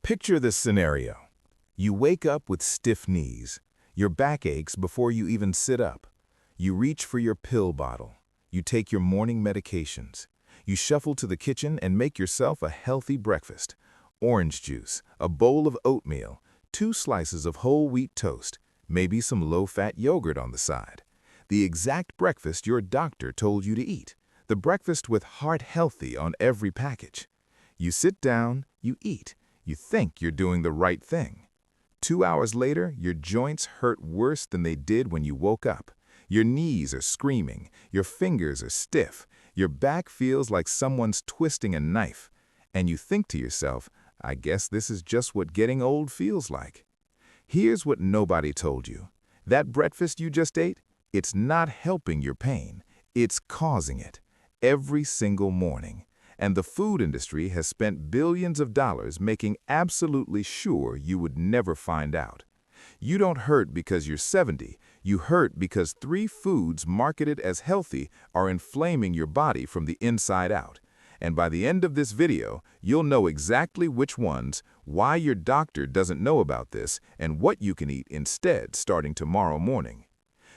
Picture this scenario. You wake up with stiff knees. Your back aches before you even sit up. You reach for your pill bottle. You take your morning medications. You shuffle to the kitchen and make yourself a healthy breakfast. Orange juice, a bowl of oatmeal, 2 slices of whole wheat toast, maybe some low-fat yogurt on the side. The exact breakfast your doctor told you to eat. The breakfast with heart healthy on every package. You sit down, you eat. You think you're doing the right thing. 2 hours later, your joints hurt worse than they did when you woke up. Your knees are screaming, your fingers are stiff, your back feels like someone's twisting a knife. And you think to yourself, I guess this is just what getting old feels like. Here's what nobody told you. That breakfast you just ate, it's not helping your pain, it's causing it. Every single morning. And the food industry has spent billions of dollars making absolutely sure you would never find out. You don't hurt because you're 70, you hurt because 3 foods marketed as healthy are inflaming your body from the inside out. And by the end of this video, you'll know exactly which ones, why your doctor doesn't know about this, and what you can eat instead starting tomorrow morning.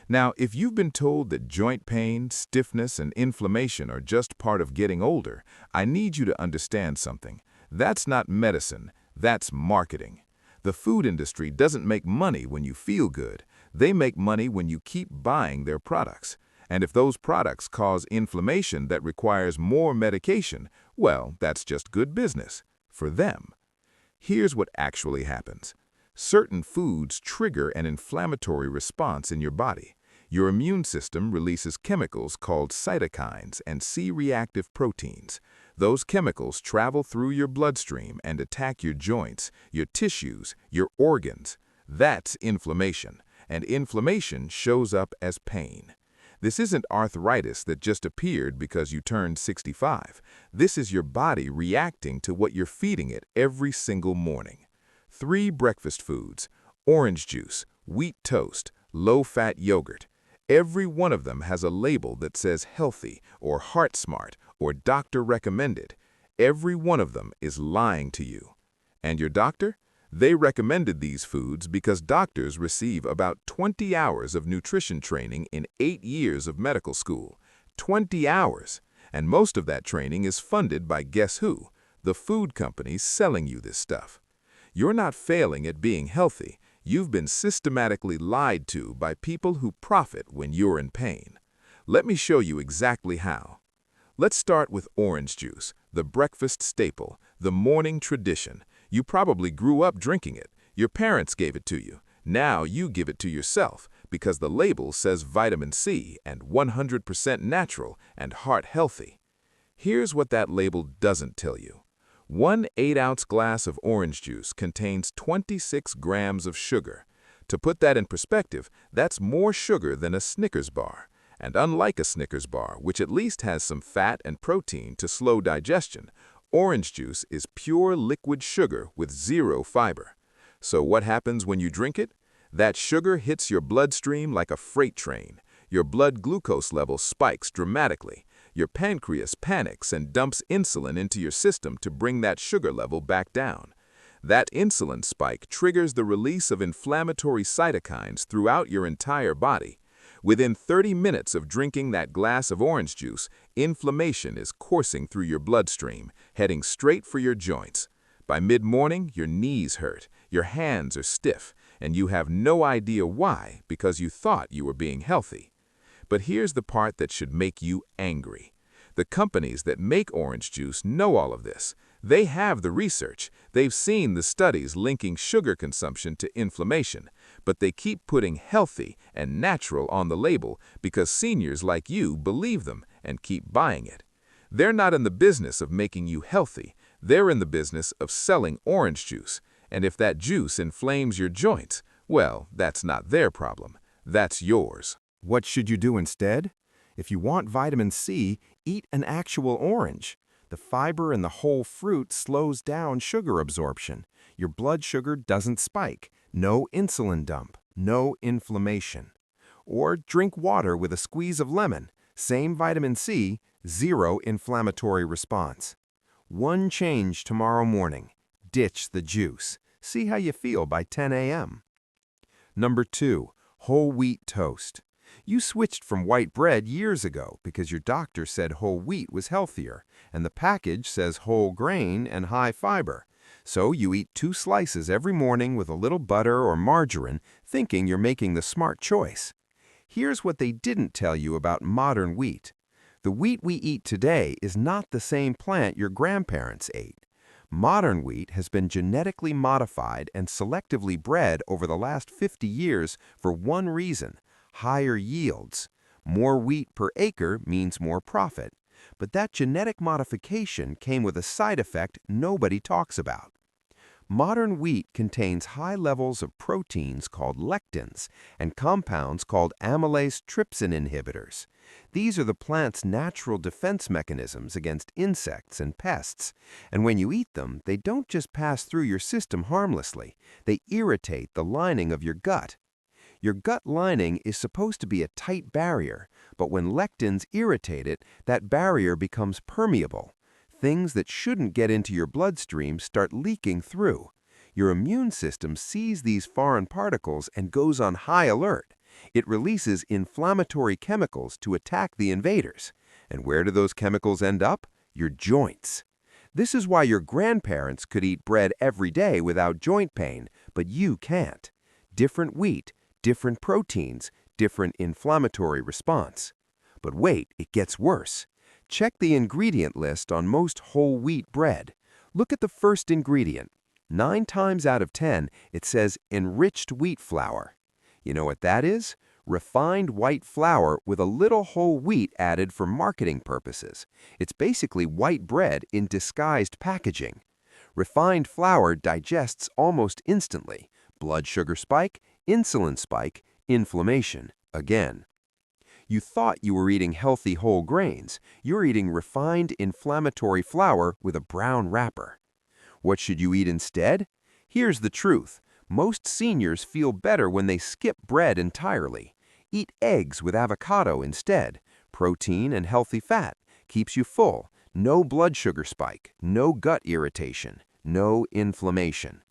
Now, if you've been told that joint pain, stiffness, and inflammation are just part of getting older, I need you to understand something. That's not medicine, that's marketing. The food industry doesn't make money when you feel good. They make money when you keep buying their products. And if those products cause inflammation that requires more medication, well, that's just good business for them. Here's what actually happens. Certain foods trigger an inflammatory response in your body. Your immune system releases chemicals called cytokines and C-reactive proteins. Those chemicals travel through your bloodstream and attack your joints, your tissues, your organs. That's inflammation, and inflammation shows up as pain. This isn't arthritis that just appeared because you turned 65. This is your body reacting to what you're feeding it every single morning. 3 breakfast foods, orange juice, wheat toast, low-fat yogurt. Every one of them has a label that says healthy or heart smart or doctor recommended. Every one of them is lying to you. And your doctor? They recommended these foods because doctors receive about 20 hours of nutrition training in 8 years of medical school. 20 hours! And most of that training is funded by guess who? The food companies selling you this stuff. You're not failing at being healthy. You've been systematically lied to by people who profit when you're in pain. Let me show you exactly how. Let's start with orange juice, the breakfast staple, the morning tradition. You probably grew up drinking it. Your parents gave it to you. Now you give it to yourself because the label says vitamin C and 100% natural and heart healthy. Here's what that label doesn't tell you. 1 8-ounce glass of orange juice contains 26 grams of sugar. To put that in perspective, that's more sugar than a Snickers bar. And unlike a Snickers bar, which at least has some fat and protein to slow digestion, orange juice is pure liquid sugar with 0 fiber. So what happens when you drink it? That sugar hits your bloodstream like a freight train. Your blood glucose level spikes dramatically. Your pancreas panics and dumps insulin into your system to bring that sugar level back down. That insulin spike triggers the release of inflammatory cytokines throughout your entire body. Within 30 minutes of drinking that glass of orange juice, inflammation is coursing through your bloodstream, heading straight for your joints. By mid-morning, your knees hurt, your hands are stiff, and you have no idea why because you thought you were being healthy. But here's the part that should make you angry. The companies that make orange juice know all of this. They have the research. They've seen the studies linking sugar consumption to inflammation. But they keep putting healthy and natural on the label because seniors like you believe them and keep buying it. They're not in the business of making you healthy. They're in the business of selling orange juice. And if that juice inflames your joints, well, that's not their problem. That's yours. What should you do instead? If you want vitamin C, eat an actual orange. The fiber in the whole fruit slows down sugar absorption. Your blood sugar doesn't spike. No insulin dump. No inflammation. Or drink water with a squeeze of lemon. Same vitamin C, 0 inflammatory response. One change tomorrow morning. Ditch the juice. See how you feel by 10 a.m. Number 2. Whole wheat toast. You switched from white bread years ago because your doctor said whole wheat was healthier, and the package says whole grain and high fiber. So you eat 2 slices every morning with a little butter or margarine, thinking you're making the smart choice. Here's what they didn't tell you about modern wheat. The wheat we eat today is not the same plant your grandparents ate. Modern wheat has been genetically modified and selectively bred over the last 50 years for one reason: higher yields. More wheat per acre means more profit. But that genetic modification came with a side effect nobody talks about. Modern wheat contains high levels of proteins called lectins and compounds called amylase trypsin inhibitors. These are the plant's natural defense mechanisms against insects and pests. And when you eat them, they don't just pass through your system harmlessly. They irritate the lining of your gut. Your gut lining is supposed to be a tight barrier, but when lectins irritate it, that barrier becomes permeable. Things that shouldn't get into your bloodstream start leaking through. Your immune system sees these foreign particles and goes on high alert. It releases inflammatory chemicals to attack the invaders. And where do those chemicals end up? Your joints. This is why your grandparents could eat bread every day without joint pain, but you can't. Different wheat, different proteins, different inflammatory response. But wait, it gets worse. Check the ingredient list on most whole wheat bread. Look at the first ingredient. 9 times out of 10, it says enriched wheat flour. You know what that is? Refined white flour with a little whole wheat added for marketing purposes. It's basically white bread in disguised packaging. Refined flour digests almost instantly. Blood sugar spike, insulin spike, inflammation again. You thought you were eating healthy whole grains. You're eating refined inflammatory flour with a brown wrapper. What should you eat instead? Here's the truth. Most seniors feel better when they skip bread entirely. Eat eggs with avocado instead. Protein and healthy fat. Keeps you full. No blood sugar spike. No gut irritation. No inflammation.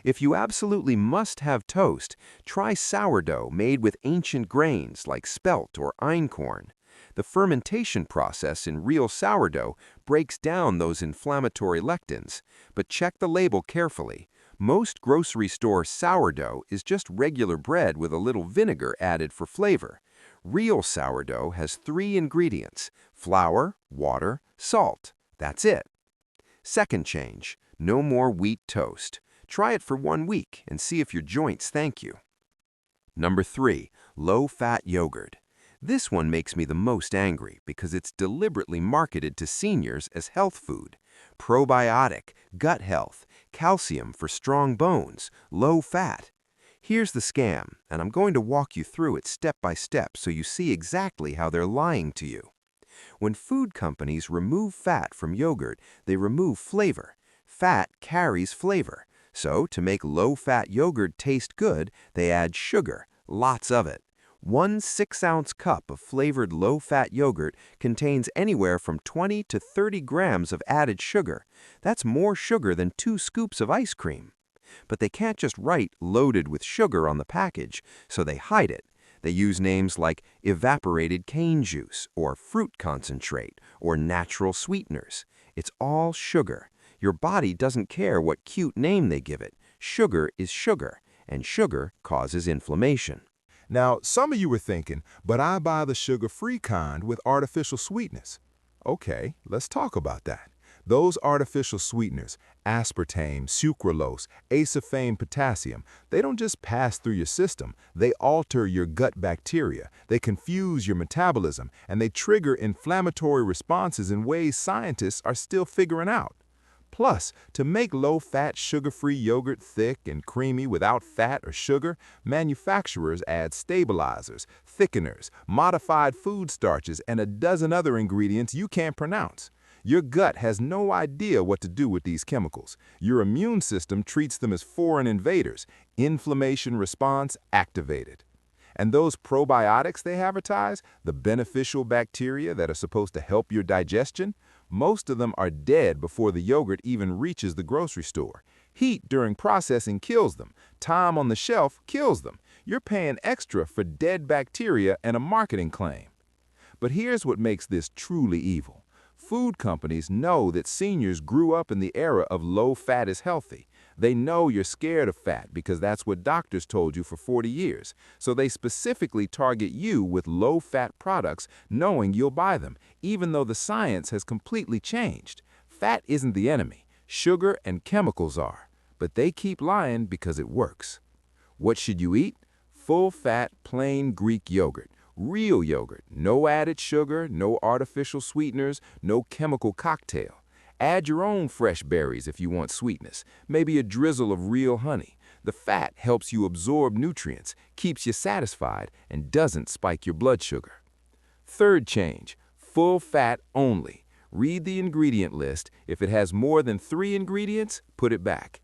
If you absolutely must have toast, try sourdough made with ancient grains like spelt or einkorn. The fermentation process in real sourdough breaks down those inflammatory lectins, but check the label carefully. Most grocery store sourdough is just regular bread with a little vinegar added for flavor. Real sourdough has 3 ingredients: flour, water, salt. That's it. Second change: no more wheat toast. Try it for 1 week and see if your joints thank you. Number 3, low-fat yogurt. This one makes me the most angry because it's deliberately marketed to seniors as health food. Probiotic, gut health, calcium for strong bones, low fat. Here's the scam, and I'm going to walk you through it step by step so you see exactly how they're lying to you. When food companies remove fat from yogurt, they remove flavor. Fat carries flavor. So, to make low-fat yogurt taste good, they add sugar, lots of it. 1 6-ounce cup of flavored low-fat yogurt contains anywhere from 20 to 30 grams of added sugar. That's more sugar than 2 scoops of ice cream. But they can't just write "loaded with sugar" on the package, so they hide it. They use names like evaporated cane juice, or fruit concentrate, or natural sweeteners. It's all sugar. Your body doesn't care what cute name they give it. Sugar is sugar, and sugar causes inflammation. Now, some of you were thinking, but I buy the sugar-free kind with artificial sweetness. Okay, let's talk about that. Those artificial sweeteners, aspartame, sucralose, acephane potassium, they don't just pass through your system. They alter your gut bacteria, they confuse your metabolism, and they trigger inflammatory responses in ways scientists are still figuring out. Plus, to make low-fat, sugar-free yogurt thick and creamy without fat or sugar, manufacturers add stabilizers, thickeners, modified food starches, and a dozen other ingredients you can't pronounce. Your gut has no idea what to do with these chemicals. Your immune system treats them as foreign invaders. Inflammation response activated. And those probiotics they advertise, the beneficial bacteria that are supposed to help your digestion, most of them are dead before the yogurt even reaches the grocery store. Heat during processing kills them. Time on the shelf kills them. You're paying extra for dead bacteria and a marketing claim. But here's what makes this truly evil. Food companies know that seniors grew up in the era of low fat is healthy. They know you're scared of fat because that's what doctors told you for 40 years. So they specifically target you with low-fat products knowing you'll buy them, even though the science has completely changed. Fat isn't the enemy. Sugar and chemicals are. But they keep lying because it works. What should you eat? Full-fat, plain Greek yogurt. Real yogurt. No added sugar, no artificial sweeteners, no chemical cocktail. Add your own fresh berries if you want sweetness, maybe a drizzle of real honey. The fat helps you absorb nutrients, keeps you satisfied, and doesn't spike your blood sugar. Third change, full fat only. Read the ingredient list. If it has more than 3 ingredients, put it back.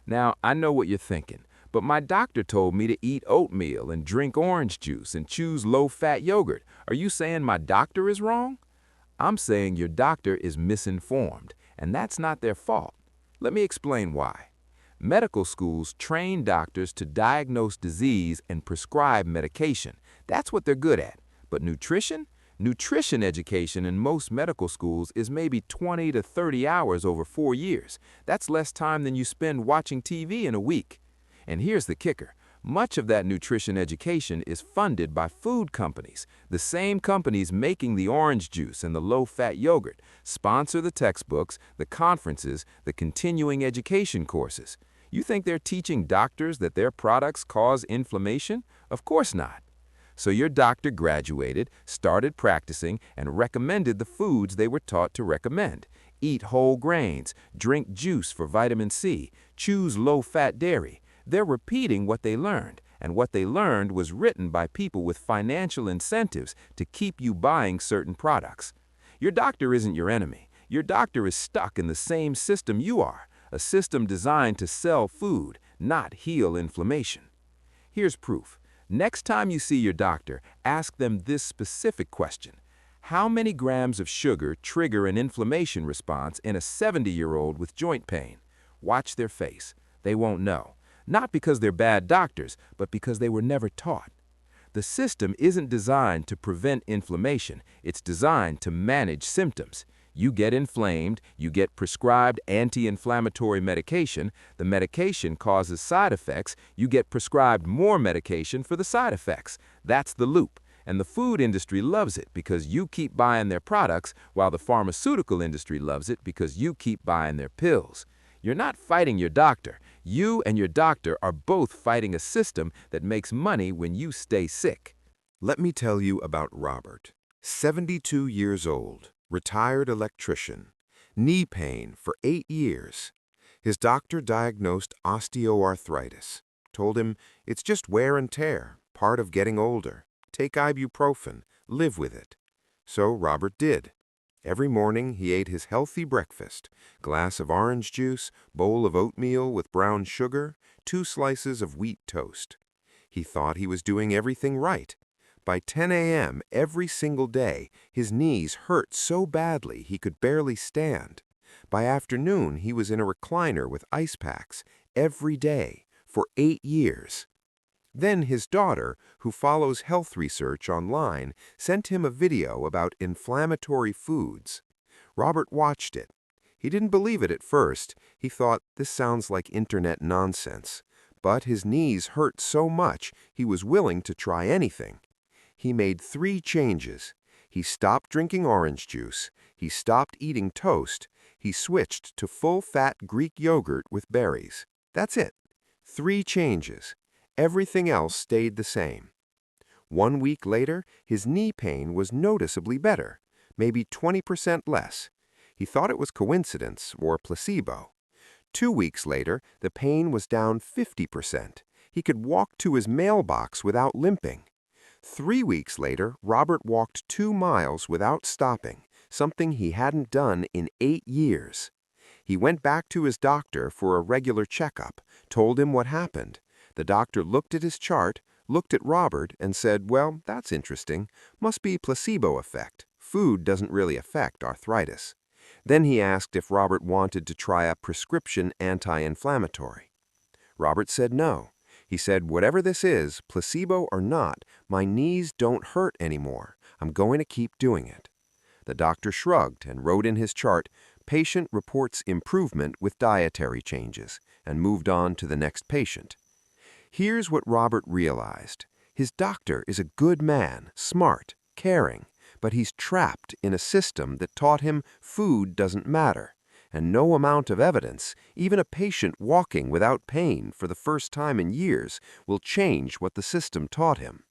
Now, I know what you're thinking, but my doctor told me to eat oatmeal and drink orange juice and choose low-fat yogurt. Are you saying my doctor is wrong? I'm saying your doctor is misinformed, and that's not their fault. Let me explain why. Medical schools train doctors to diagnose disease and prescribe medication. That's what they're good at. But nutrition? Nutrition education in most medical schools is maybe 20 to 30 hours over 4 years. That's less time than you spend watching TV in a week. And here's the kicker. Much of that nutrition education is funded by food companies. The same companies making the orange juice and the low-fat yogurt sponsor the textbooks, the conferences, the continuing education courses. You think they're teaching doctors that their products cause inflammation? Of course not. So your doctor graduated, started practicing, and recommended the foods they were taught to recommend. Eat whole grains, drink juice for vitamin C, choose low-fat dairy. They're repeating what they learned, and what they learned was written by people with financial incentives to keep you buying certain products. Your doctor isn't your enemy. Your doctor is stuck in the same system you are, a system designed to sell food, not heal inflammation. Here's proof. Next time you see your doctor, ask them this specific question. How many grams of sugar trigger an inflammation response in a 70-year-old with joint pain? Watch their face. They won't know. Not because they're bad doctors, but because they were never taught. The system isn't designed to prevent inflammation. It's designed to manage symptoms. You get inflamed, you get prescribed anti-inflammatory medication, the medication causes side effects, you get prescribed more medication for the side effects. That's the loop. And the food industry loves it because you keep buying their products, while the pharmaceutical industry loves it because you keep buying their pills. You're not fighting your doctor. You and your doctor are both fighting a system that makes money when you stay sick. Let me tell you about Robert, 72 years old, retired electrician, knee pain for 8 years. His doctor diagnosed osteoarthritis, told him it's just wear and tear, part of getting older. Take ibuprofen, live with it. So Robert did. Every morning he ate his healthy breakfast, glass of orange juice, bowl of oatmeal with brown sugar, 2 slices of wheat toast. He thought he was doing everything right. By 10 a.m. every single day, his knees hurt so badly he could barely stand. By afternoon, he was in a recliner with ice packs every day for 8 years. Then his daughter, who follows health research online, sent him a video about inflammatory foods. Robert watched it. He didn't believe it at first. He thought, this sounds like internet nonsense. But his knees hurt so much, he was willing to try anything. He made 3 changes. He stopped drinking orange juice. He stopped eating toast. He switched to full-fat Greek yogurt with berries. That's it. 3 changes. Everything else stayed the same. 1 week later, his knee pain was noticeably better, maybe 20% less. He thought it was coincidence or placebo. 2 weeks later, the pain was down 50%. He could walk to his mailbox without limping. 3 weeks later, Robert walked 2 miles without stopping, something he hadn't done in 8 years. He went back to his doctor for a regular checkup, told him what happened. The doctor looked at his chart, looked at Robert, and said, well, that's interesting. Must be placebo effect. Food doesn't really affect arthritis. Then he asked if Robert wanted to try a prescription anti-inflammatory. Robert said no. He said, "Whatever this is, placebo or not, my knees don't hurt anymore. I'm going to keep doing it." The doctor shrugged and wrote in his chart, "Patient reports improvement with dietary changes," and moved on to the next patient. Here's what Robert realized. His doctor is a good man, smart, caring, but he's trapped in a system that taught him food doesn't matter, and no amount of evidence, even a patient walking without pain for the first time in years, will change what the system taught him.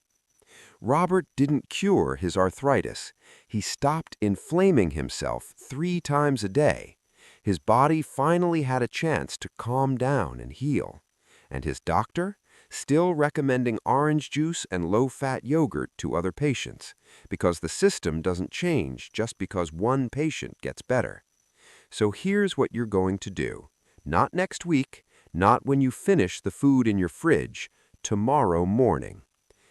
Robert didn't cure his arthritis. He stopped inflaming himself 3 times a day. His body finally had a chance to calm down and heal. And his doctor? Still recommending orange juice and low-fat yogurt to other patients, because the system doesn't change just because one patient gets better. So here's what you're going to do. Not next week, not when you finish the food in your fridge, tomorrow morning.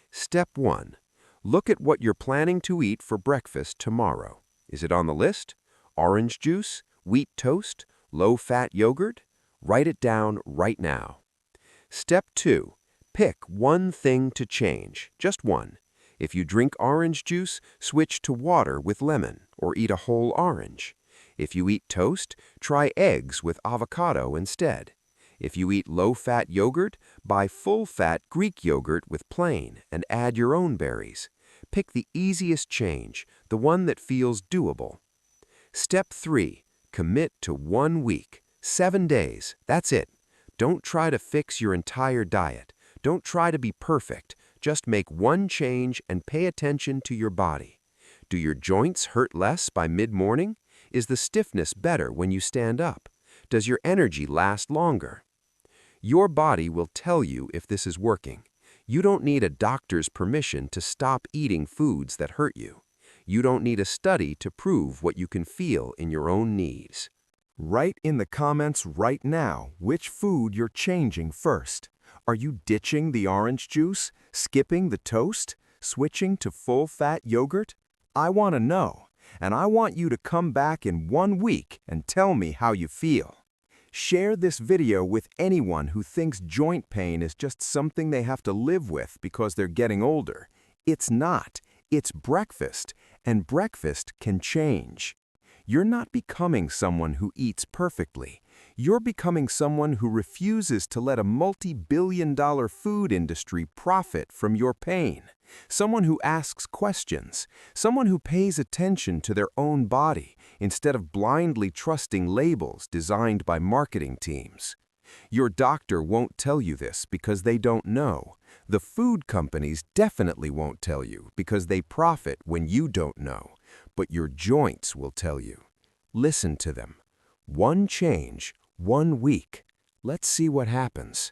Step 1. Look at what you're planning to eat for breakfast tomorrow. Is it on the list? Orange juice? Wheat toast? Low-fat yogurt? Write it down right now. Step 2. Pick one thing to change, just one. If you drink orange juice, switch to water with lemon, or eat a whole orange. If you eat toast, try eggs with avocado instead. If you eat low-fat yogurt, buy full-fat Greek yogurt with plain and add your own berries. Pick the easiest change, the one that feels doable. Step 3. Commit to 1 week, 7 days, that's it. Don't try to fix your entire diet. Don't try to be perfect. Just make one change and pay attention to your body. Do your joints hurt less by mid-morning? Is the stiffness better when you stand up? Does your energy last longer? Your body will tell you if this is working. You don't need a doctor's permission to stop eating foods that hurt you. You don't need a study to prove what you can feel in your own knees. Write in the comments right now which food you're changing first. Are you ditching the orange juice, skipping the toast, switching to full-fat yogurt? I want to know, and I want you to come back in 1 week and tell me how you feel. Share this video with anyone who thinks joint pain is just something they have to live with because they're getting older. It's not. It's breakfast, and breakfast can change. You're not becoming someone who eats perfectly. You're becoming someone who refuses to let a multi-billion-dollar food industry profit from your pain. Someone who asks questions. Someone who pays attention to their own body instead of blindly trusting labels designed by marketing teams. Your doctor won't tell you this because they don't know. The food companies definitely won't tell you because they profit when you don't know. But your joints will tell you. Listen to them. One change, 1 week. Let's see what happens.